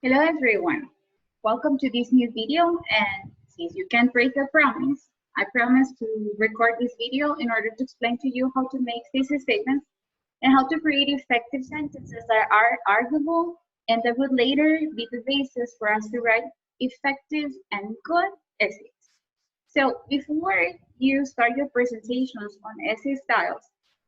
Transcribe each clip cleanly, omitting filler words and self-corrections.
Hello everyone, welcome to this new video, and since you can't break a promise, I promise to record this video in order to explain to you how to make thesis statements and how to create effective sentences that are arguable and that would later be the basis for us to write effective and good essays. So before you start your presentations on essay styles,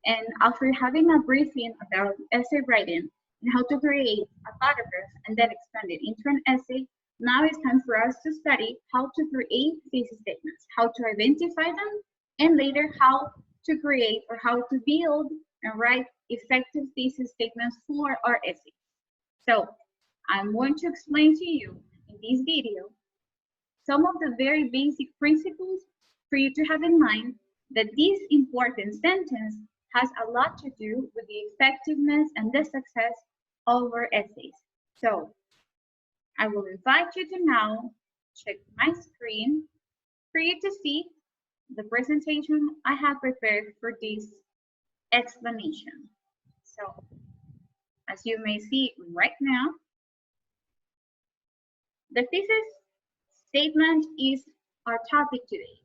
and after having a briefing about essay writing, and how to create a paragraph and then expand it into an essay, now it's time for us to study how to create thesis statements, how to identify them, and later how to create or how to build and write effective thesis statements for our essay. So I'm going to explain to you in this video some of the very basic principles for you to have in mind that this important sentence has a lot to do with the effectiveness and the success of our essays. So I will invite you to now check my screen for you to see the presentation I have prepared for this explanation. So as you may see right now, the thesis statement is our topic today.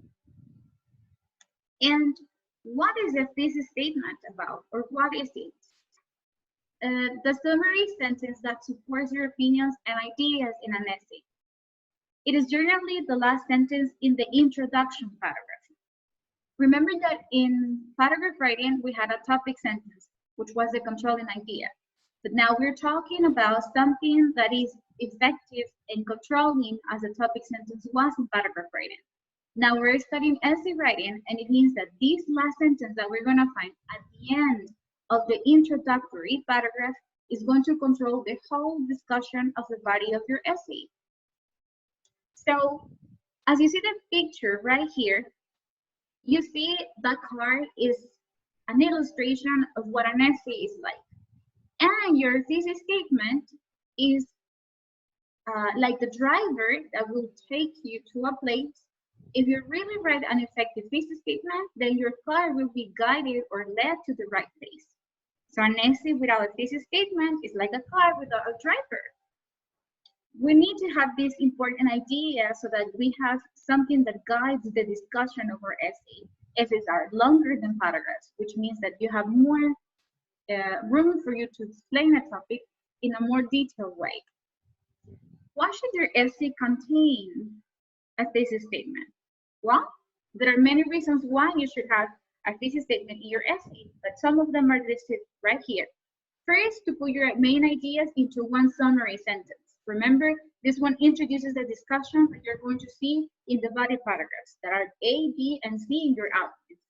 And what is a thesis statement about, or what is it? The summary sentence that supports your opinions and ideas in an essay. It is generally the last sentence in the introduction paragraph. Remember that in paragraph writing, we had a topic sentence, which was the controlling idea. But now we're talking about something that is effective and controlling as a topic sentence was in paragraph writing. Now we're studying essay writing, and it means that this last sentence that we're going to find at the end of the introductory paragraph is going to control the whole discussion of the body of your essay. So as you see the picture right here, you see that card is an illustration of what an essay is like. And your thesis statement is like the driver that will take you to a place. If you really write an effective thesis statement, then your car will be guided or led to the right place. So an essay without a thesis statement is like a car without a driver. We need to have this important idea so that we have something that guides the discussion of our essay. Essays are longer than paragraphs, which means that you have more room for you to explain a topic in a more detailed way. Why should your essay contain a thesis statement? Well, there are many reasons why you should have a thesis statement in your essay, but some of them are listed right here. First, to put your main ideas into one summary sentence. Remember, this one introduces the discussion that you're going to see in the body paragraphs that are A, B, and C in your outline.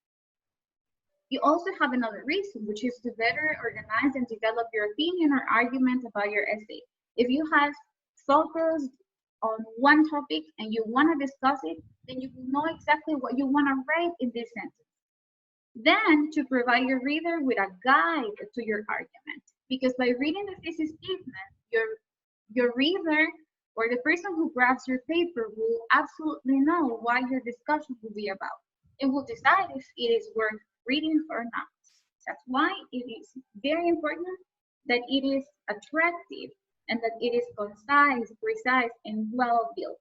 You also have another reason, which is to better organize and develop your opinion or argument about your essay. If you have focused on one topic and you want to discuss it, then you will know exactly what you want to write in this sentence. Then to provide your reader with a guide to your argument, because by reading the thesis statement, your reader or the person who grabs your paper will absolutely know what your discussion will be about. It will decide if it is worth reading or not. That's why it is very important that it is attractive and that it is concise, precise, and well built.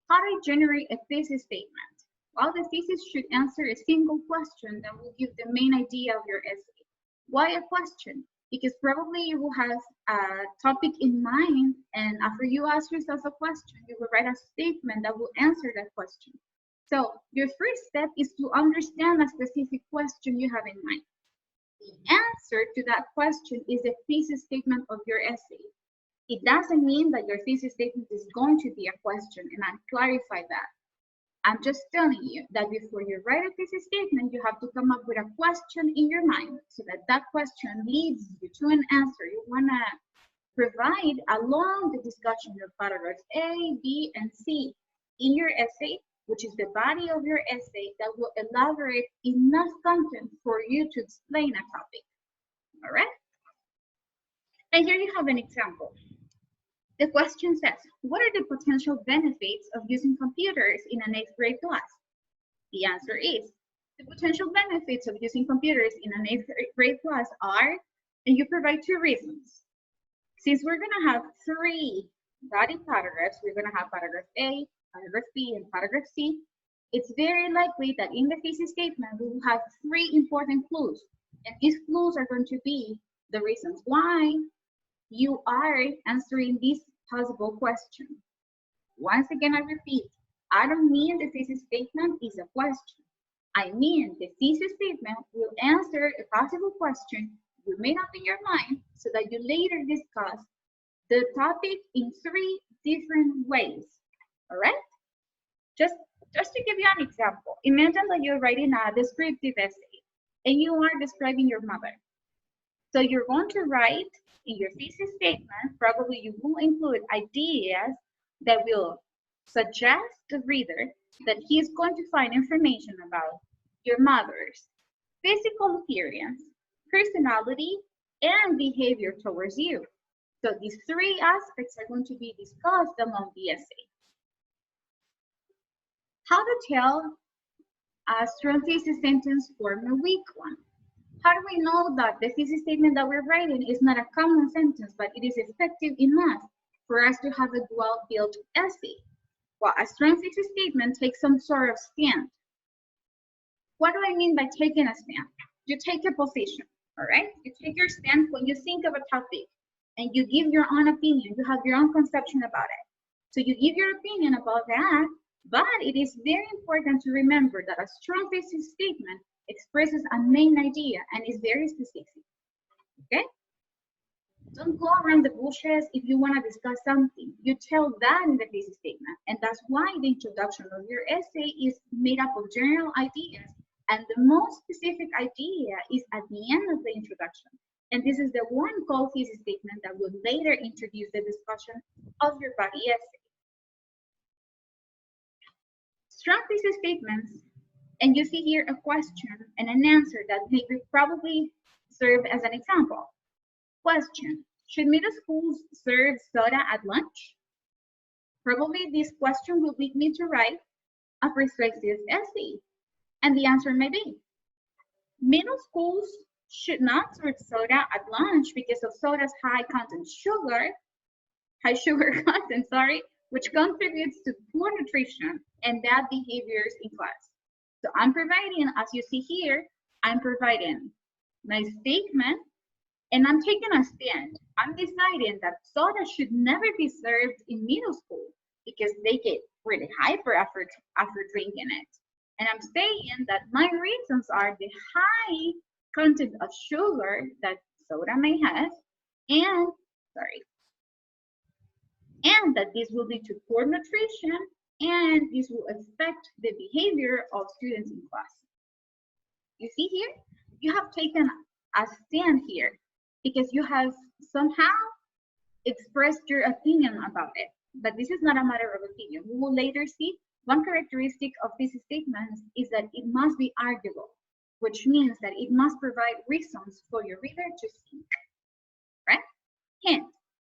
How do I generate a thesis statement? Well, the thesis should answer a single question that will give the main idea of your essay. Why a question? Because probably you will have a topic in mind, and after you ask yourself a question, you will write a statement that will answer that question. So your first step is to understand a specific question you have in mind. The answer to that question is the thesis statement of your essay. It doesn't mean that your thesis statement is going to be a question, and I'll clarify that. I'm just telling you that before you write a thesis statement, you have to come up with a question in your mind so that that question leads you to an answer you want to provide along the discussion of paragraphs A, B, and C in your essay, which is the body of your essay that will elaborate enough content for you to explain a topic. All right? And here you have an example. The question says, what are the potential benefits of using computers in an 8th grade class? The answer is, the potential benefits of using computers in an 8th grade class are, and you provide two reasons. Since we're going to have three body paragraphs, we're going to have paragraph A, paragraph B, and paragraph C. It's very likely that in the thesis statement, we will have three important clues. And these clues are going to be the reasons why you are answering this possible question. Once again, I repeat, I don't mean the thesis statement is a question. I mean the thesis statement will answer a possible question you made up in your mind so that you later discuss the topic in three different ways. All right? Just to give you an example, imagine that you're writing a descriptive essay and you are describing your mother. So you're going to write in your thesis statement, probably you will include ideas that will suggest the reader that he is going to find information about your mother's physical appearance, personality, and behavior towards you. So these three aspects are going to be discussed along the essay. How to tell a strong thesis sentence form a weak one? How do we know that the thesis statement that we're writing is not a common sentence, but it is effective enough for us to have a well-built essay? Well, a strong thesis statement takes some sort of stand. What do I mean by taking a stand? You take a position, all right? You take your stand when you think of a topic and you give your own opinion. You have your own conception about it. So you give your opinion about that, but it is very important to remember that a strong thesis statement expresses a main idea and is very specific, okay? Don't go around the bushes if you want to discuss something. You tell that in the thesis statement, and that's why the introduction of your essay is made up of general ideas, and the most specific idea is at the end of the introduction. And this is the one called thesis statement that will later introduce the discussion of your body essay. Strong thesis statements, and you see here a question and an answer that may probably serve as an example. Question: should middle schools serve soda at lunch? Probably this question will lead me to write a persuasive essay. And the answer may be, middle schools should not serve soda at lunch because of soda's high sugar content, which contributes to poor nutrition and bad behaviors in class. So I'm providing, as you see here, I'm providing my statement and I'm taking a stand. I'm deciding that soda should never be served in middle school because they get really hyper after drinking it. And I'm saying that my reasons are the high content of sugar that soda may have, and that this will lead to poor nutrition, and this will affect the behavior of students in class. You see here, you have taken a stand here because you have somehow expressed your opinion about it. But this is not a matter of opinion. We will later see one characteristic of thesis statements is that it must be arguable, which means that it must provide reasons for your reader to think, right? Hint: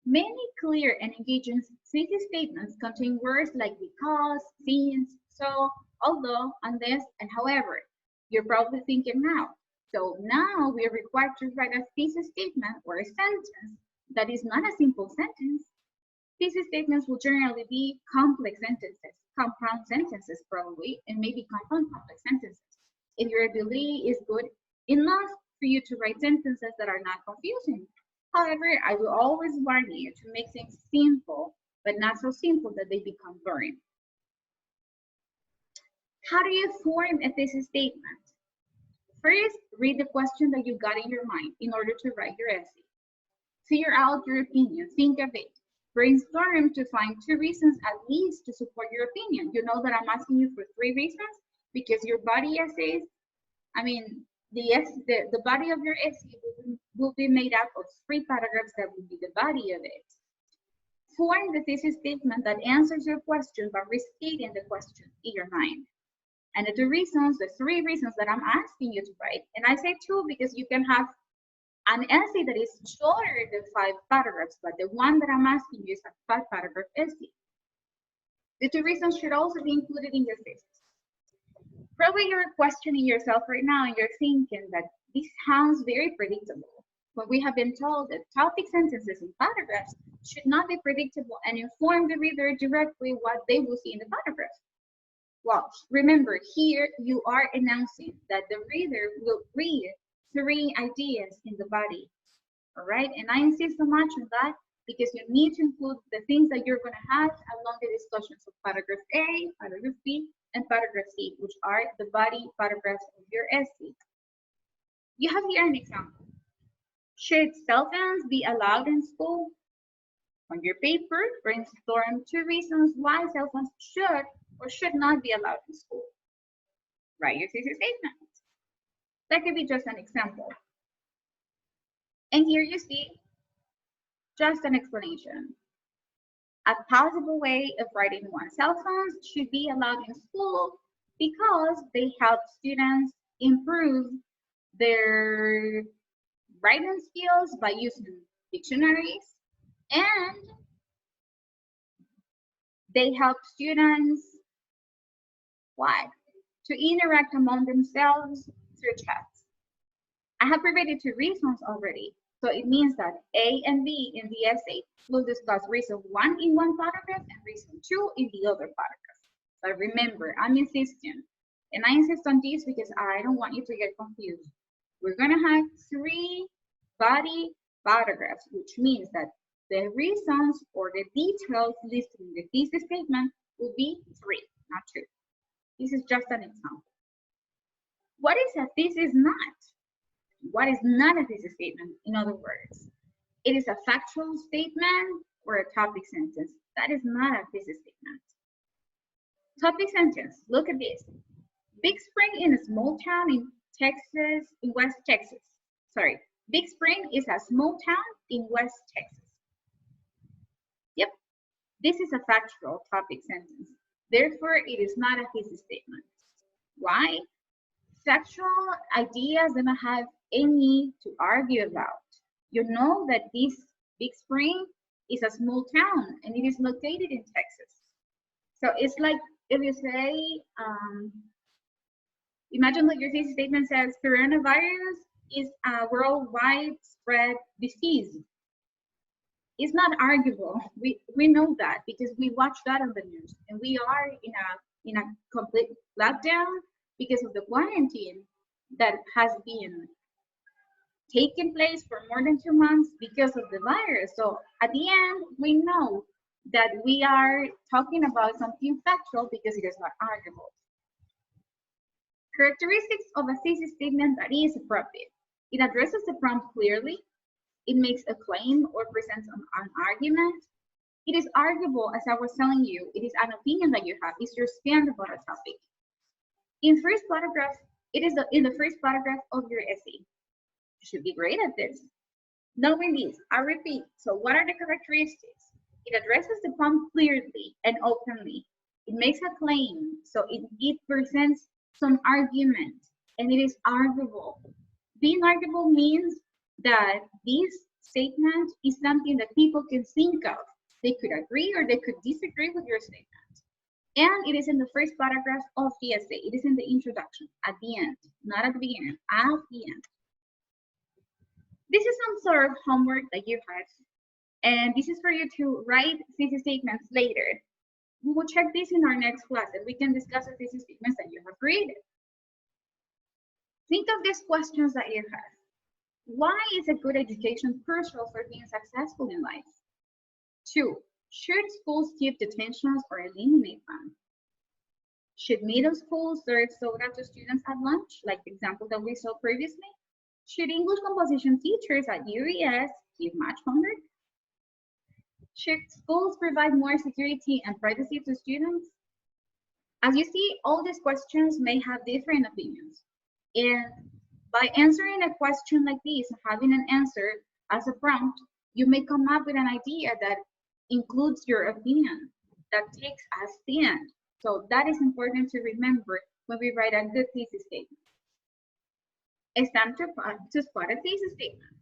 many clear and engaging thesis statements contain words like because, since, so, although, unless, and however. You're probably thinking now, so now we are required to write a thesis statement or a sentence that is not a simple sentence. Thesis statements will generally be complex sentences, compound sentences probably, and maybe compound complex sentences. If your ability is good enough for you to write sentences that are not confusing. However, I will always warn you to make things simple, but not so simple that they become boring. How do you form a thesis statement? First, read the question that you got in your mind in order to write your essay. Figure out your opinion, think of it. Brainstorm to find 2 reasons at least to support your opinion. You know that I'm asking you for 3 reasons because your body essays, the body of your essay will be made up of 3 paragraphs that will be the body of it. Form the thesis statement that answers your question by restating the question in your mind. And the 3 reasons that I'm asking you to write, and I say 2 because you can have an essay that is shorter than 5 paragraphs, but the one that I'm asking you is a 5-paragraph essay. The 2 reasons should also be included in your thesis. Probably you're questioning yourself right now and you're thinking that this sounds very predictable. But we have been told that topic sentences in paragraphs should not be predictable and inform the reader directly what they will see in the paragraph. Well, remember, here you are announcing that the reader will read 3 ideas in the body. All right, and I insist so much on that because you need to include the things that you're going to have along the discussions of paragraph A, paragraph B, and paragraph C, which are the body paragraphs of your essay. You have here an example. Should cell phones be allowed in school? On your paper, brainstorm 2 reasons why cell phones should or should not be allowed in school. Write your thesis statement. That could be just an example. And here you see just an explanation. A possible way of writing one: cell phones should be allowed in school because they help students improve their writing skills by using dictionaries, and they help students what? To interact among themselves through chats. I have provided 2 reasons already. So it means that A and B in the essay will discuss reason 1 in one paragraph and reason 2 in the other paragraph. So remember, I'm insisting, and I insist on this because I don't want you to get confused. We're going to have 3 body paragraphs, which means that the reasons or the details listed in the thesis statement will be 3, not 2. This is just an example. What is a thesis not? What is not a thesis statement? In other words, it is a factual statement or a topic sentence. That is not a thesis statement. Topic sentence, look at this. Big Spring in a small town in Texas, in West Texas. Sorry, Big Spring is a small town in West Texas. Yep, this is a factual topic sentence. Therefore, it is not a thesis statement. Why? Factual ideas do not have any to argue about. You know that this Big Spring is a small town and it is located in Texas. So it's like if you say, imagine that your thesis statement says coronavirus is a worldwide spread disease. It's not arguable. We know that because we watch that on the news, and we are in a complete lockdown because of the quarantine that has been taking place for more than 2 months because of the virus. So at the end, we know that we are talking about something factual because it is not arguable. Characteristics of a thesis statement that is appropriate. It addresses the prompt clearly. It makes a claim or presents an argument. It is arguable, as I was telling you, it is an opinion that you have. It's your stand about a topic. In first paragraph, it is in the first paragraph of your essay. You should be great at this. Knowing this, I repeat, so what are the characteristics? It addresses the prompt clearly and openly. It makes a claim, so it presents some argument, and it is arguable. Being arguable means that this statement is something that people can think of. They could agree or they could disagree with your statement. And it is in the first paragraph of the essay. It is in the introduction, at the end, not at the beginning, at the end. This is some sort of homework that you have, and this is for you to write thesis statements later. We will check this in our next class, and we can discuss the thesis statements that you have created. Think of these questions that you have. Why is a good education crucial for being successful in life? 2, should schools keep detentions or eliminate them? Should middle schools serve soda to students at lunch, like the example that we saw previously? Should English composition teachers at UES give much homework? Should schools provide more security and privacy to students? As you see, all these questions may have different opinions. And by answering a question like this, having an answer as a prompt, you may come up with an idea that includes your opinion, that takes us the end. So that is important to remember when we write a good thesis statement. It's time to spot a thesis statement.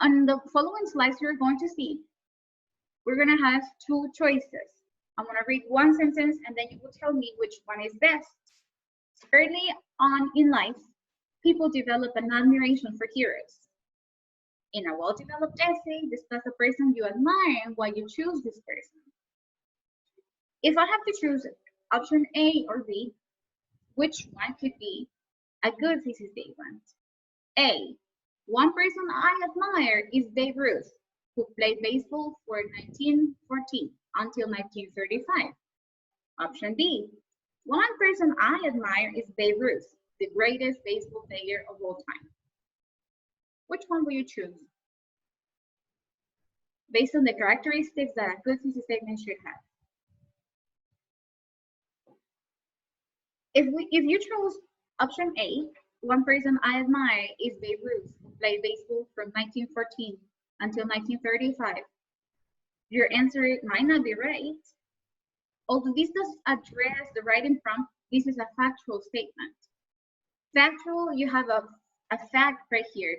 On the following slides, you're going to see, we're going to have 2 choices. I'm going to read one sentence and then you will tell me which one is best. Early on in life, people develop an admiration for heroes. In a well-developed essay, discuss a person you admire and why you choose this person. If I have to choose option A or B, which one could be a good thesis statement? A. One person I admire is Babe Ruth, who played baseball for 1914 until 1935. Option B. One person I admire is Babe Ruth, the greatest baseball player of all time. Which one will you choose? Based on the characteristics that a good thesis statement should have. If you chose option A, one person I admire is Babe Ruth, who played baseball from 1914 until 1935. Your answer might not be right. Although this does address the writing prompt, this is a factual statement. Factual, you have a fact right here,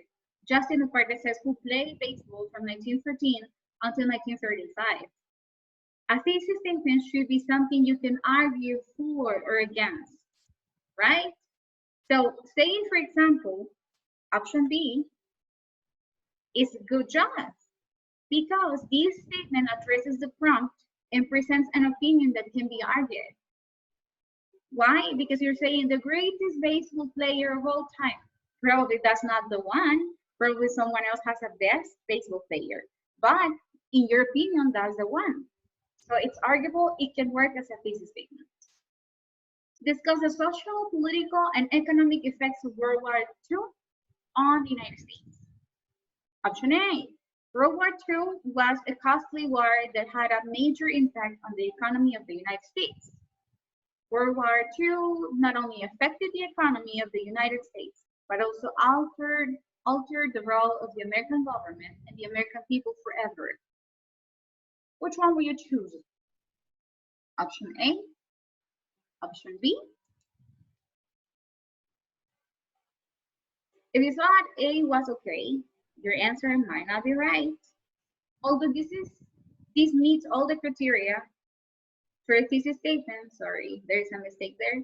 just in the part that says who played baseball from 1914 until 1935. A thesis statement should be something you can argue for or against, right? So saying, for example, option B is a good job because this statement addresses the prompt and presents an opinion that can be argued. Why? Because you're saying the greatest baseball player of all time. Probably that's not the one. Probably someone else has a best baseball player. But in your opinion, that's the one. So it's arguable it can work as a thesis statement. Discuss the social, political, and economic effects of World War II on the United States. Option A. World War II was a costly war that had a major impact on the economy of the United States. World War II not only affected the economy of the United States, but also altered the role of the American government and the American people forever. Which one will you choose? Option A? Option B? If you thought A was okay, your answer might not be right. Although this meets all the criteria for a thesis statement, sorry, there's a mistake there.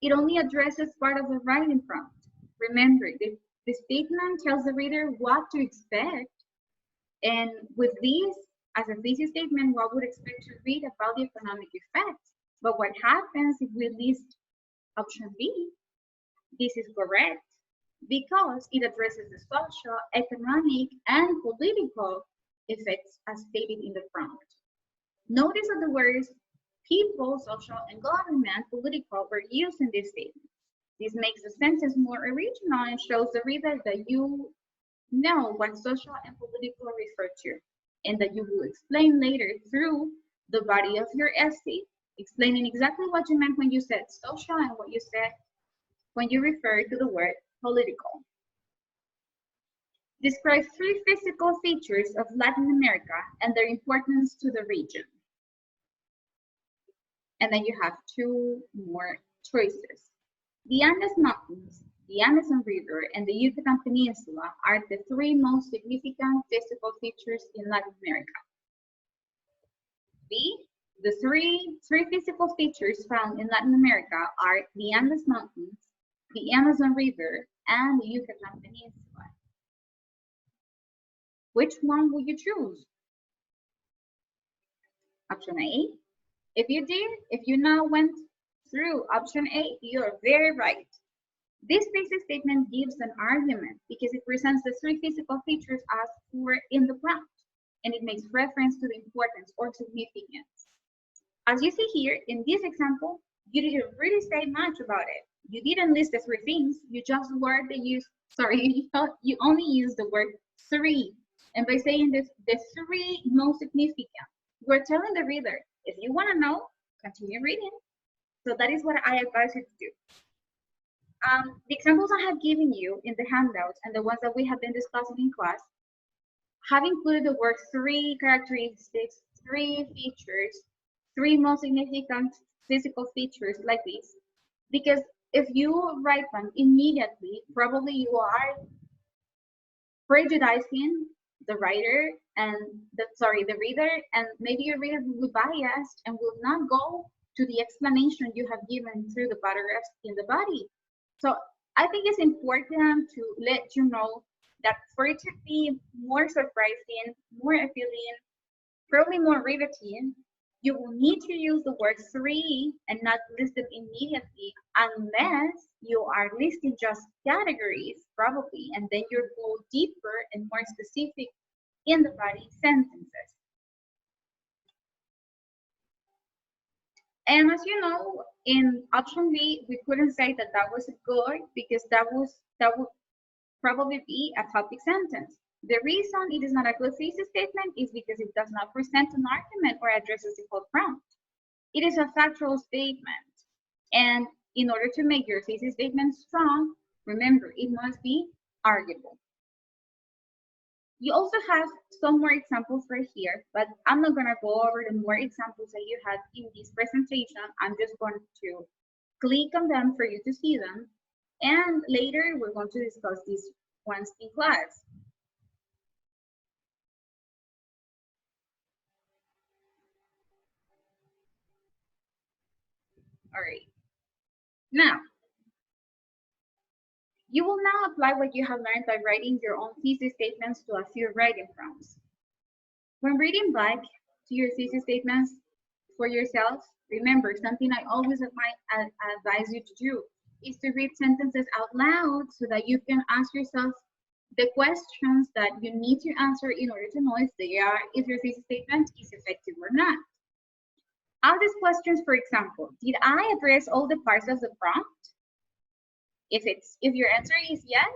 It only addresses part of the writing prompt. Remember, the statement tells the reader what to expect, and with this, as a thesis statement, one would expect to read about the economic effects. But what happens if we list option B? This is correct because it addresses the social, economic, and political effects as stated in the prompt. Notice that the words people, social, and government, political were used in this statement. This makes the sentence more original and shows the reader that you know what social and political refer to, and that you will explain later through the body of your essay, explaining exactly what you meant when you said social and what you said when you refer to the word political. Describe 3 physical features of Latin America and their importance to the region. And then you have 2 more choices. The Andes Mountains, the Amazon River, and the Yucatan Peninsula are the 3 most significant physical features in Latin America. B, the three physical features found in Latin America are the Andes Mountains, the Amazon River, and the Yucatan Peninsula. Which one will you choose? Option A. If you now went through option A, you're very right. This thesis statement gives an argument because it presents the 3 physical features as for in the prompt, and it makes reference to the importance or significance. As you see here, in this example, you didn't really say much about it. You didn't list the 3 things, you just you only used the word 3. And by saying this, the 3 most significant, we're telling the reader, if you want to know, continue reading. So that is what I advise you to do. The examples I have given you in the handouts and the ones that we have been discussing in class have included the word 3 characteristics, 3 features, 3 most significant physical features like this, because if you write them immediately, probably you are prejudicing the writer and the reader, and maybe your reader will be biased and will not go to the explanation you have given through the paragraphs in the body. So I think it's important to let you know that for it to be more surprising, more appealing, probably more riveting, you will need to use the word three and not list them immediately unless you are listing just categories, probably, and then you'll go deeper and more specific in the body sentences. And as you know, in option B, we couldn't say that that was good because that would probably be a topic sentence. The reason it is not a good thesis statement is because it does not present an argument or address a simple prompt. It is a factual statement. And in order to make your thesis statement strong, remember, it must be arguable. You also have some more examples right here, but I'm not going to go over the more examples that you had in this presentation. I'm just going to click on them for you to see them. And later, we're going to discuss these ones in class. All right. Now, you will now apply what you have learned by writing your own thesis statements to a few writing prompts. When reading back to your thesis statements for yourself, remember something I always advise you to do is to read sentences out loud so that you can ask yourself the questions that you need to answer in order to know if your thesis statement is effective or not. Ask these questions, for example, did I address all the parts of the prompt? If your answer is yes,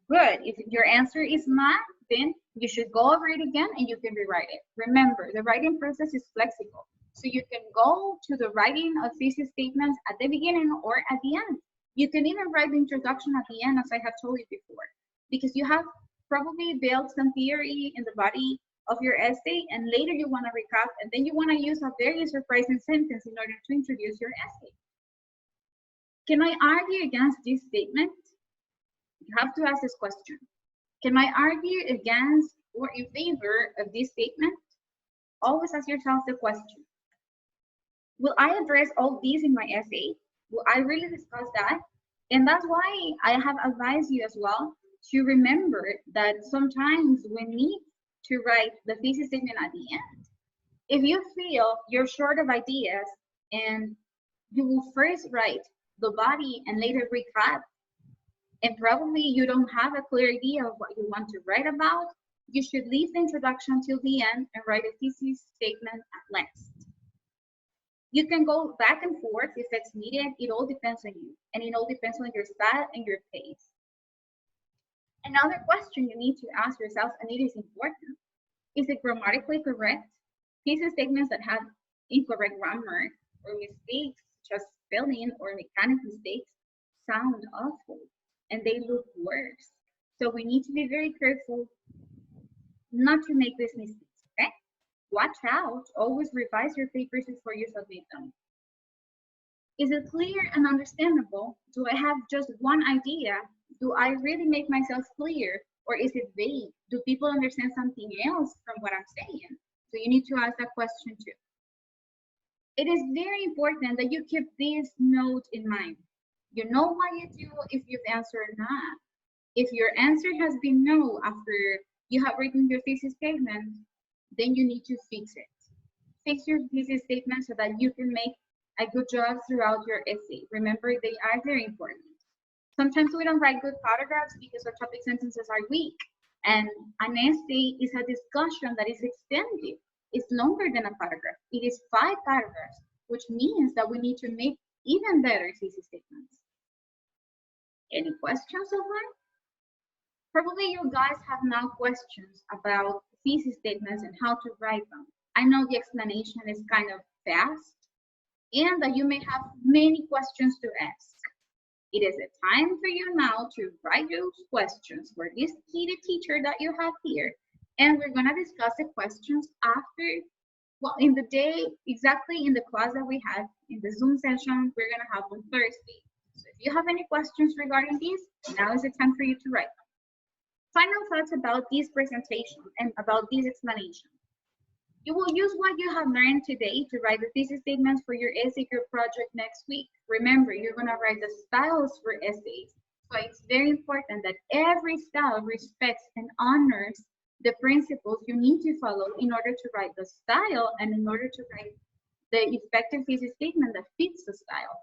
good. If your answer is not, then you should go over it again and you can rewrite it. Remember, the writing process is flexible. So you can go to the writing of thesis statements at the beginning or at the end. You can even write the introduction at the end, as I have told you before, because you have probably built some theory in the body of your essay, and later you want to recap, and then you want to use a very surprising sentence in order to introduce your essay. Can I argue against this statement? You have to ask this question. Can I argue against or in favor of this statement? Always ask yourself the question. Will I address all these in my essay? Will I really discuss that? And that's why I have advised you as well to remember that sometimes we need to write the thesis statement at the end. If you feel you're short of ideas and you will first write the body and later recap, and probably you don't have a clear idea of what you want to write about, you should leave the introduction till the end and write a thesis statement at last. You can go back and forth if it's needed. It all depends on you, and it all depends on your style and your pace. Another question you need to ask yourself, and it is important, is it grammatically correct? Thesis statements that have incorrect grammar or mistakes, such as spelling or mechanic mistakes, sound awful and they look worse. So we need to be very careful not to make these mistakes, okay? Watch out, always revise your papers before you submit them. Is it clear and understandable? Do I have just one idea? Do I really make myself clear? Or is it vague? Do people understand something else from what I'm saying? So you need to ask that question too. It is very important that you keep this note in mind. You know what you do if you've answered not. If your answer has been no after you have written your thesis statement, then you need to fix it. Fix your thesis statement so that you can make a good job throughout your essay. Remember, they are very important. Sometimes we don't write good paragraphs because our topic sentences are weak. And an essay is a discussion that is extended. It's longer than a paragraph. It is 5 paragraphs, which means that we need to make even better thesis statements. Any questions so far? Probably you guys have now questions about thesis statements and how to write them. I know the explanation is kind of fast and that you may have many questions to ask. It is a time for you now to write those questions for this heated teacher that you have here. And we're going to discuss the questions after, well, in the day, exactly in the class that we had in the Zoom session, we're going to have on Thursday. So if you have any questions regarding this, now is the time for you to write them. Final thoughts about this presentation and about this explanation. You will use what you have learned today to write the thesis statements for your essay group project next week. Remember, you're going to write the styles for essays. So it's very important that every style respects and honors the principles you need to follow in order to write the style and in order to write the effective thesis statement that fits the style.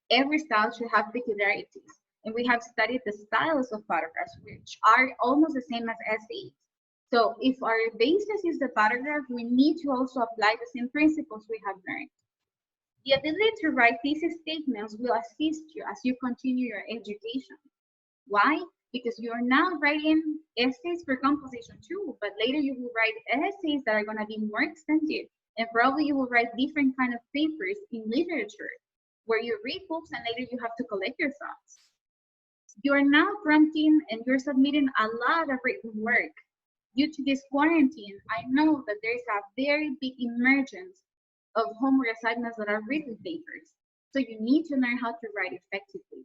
Every style should have peculiarities, and we have studied the styles of paragraphs, which are almost the same as essays. So if our basis is the paragraph, we need to also apply the same principles we have learned. The ability to write thesis statements will assist you as you continue your education. Why? Because you are now writing essays for composition too, but later you will write essays that are going to be more extensive, and probably you will write different kind of papers in literature, where you read books and later you have to collect your thoughts. You are now prompting and you're submitting a lot of written work. Due to this quarantine, I know that there's a very big emergence of homework assignments that are written papers. So you need to learn how to write effectively.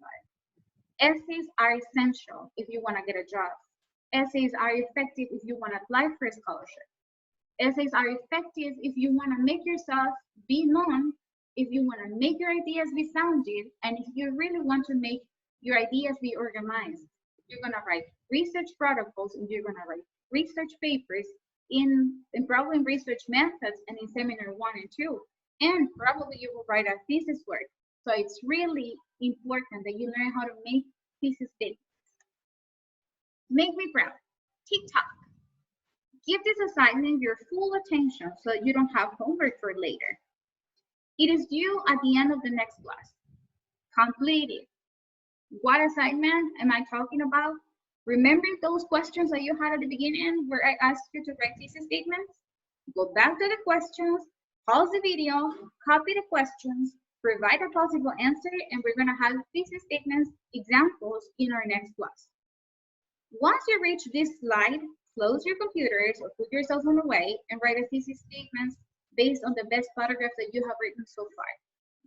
Essays are essential if you want to get a job. Essays are effective if you want to apply for a scholarship. Essays are effective if you want to make yourself be known, if you want to make your ideas be sounded, and if you really want to make your ideas be organized. You're going to write research protocols and you're going to write research papers in probably in research methods and in seminar 1 and 2. And probably you will write a thesis work. So it's really important that you learn how to make thesis statements. Make me proud. TikTok. Give this assignment your full attention so that you don't have homework for later. It is due at the end of the next class. Complete it. What assignment am I talking about? Remember those questions that you had at the beginning where I asked you to write thesis statements? Go back to the questions, pause the video, copy the questions, provide a possible answer, and we're going to have thesis statements examples in our next class. Once you reach this slide, close your computers or put yourself on the way and write a thesis statement based on the best paragraph that you have written so far.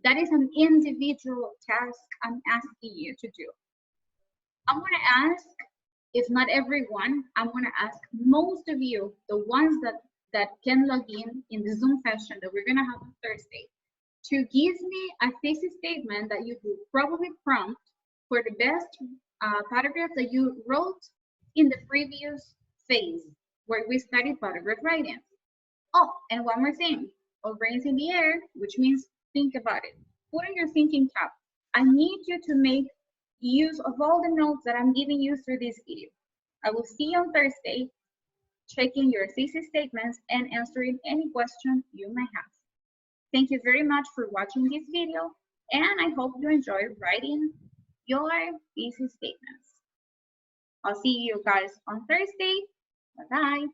That is an individual task I'm asking you to do. I'm going to ask, if not everyone, I'm going to ask most of you, the ones that can log in the Zoom session that we're going to have on Thursday, to give me a thesis statement that you will probably prompt for the best paragraph that you wrote in the previous phase where we studied paragraph writing. Oh, and one more thing, all brains in the air, which means think about it. Put on your thinking cap. I need you to make use of all the notes that I'm giving you through this video. I will see you on Thursday, checking your thesis statements and answering any question you may have. Thank you very much for watching this video, and I hope you enjoy writing your thesis statements. I'll see you guys on Thursday. Bye-bye.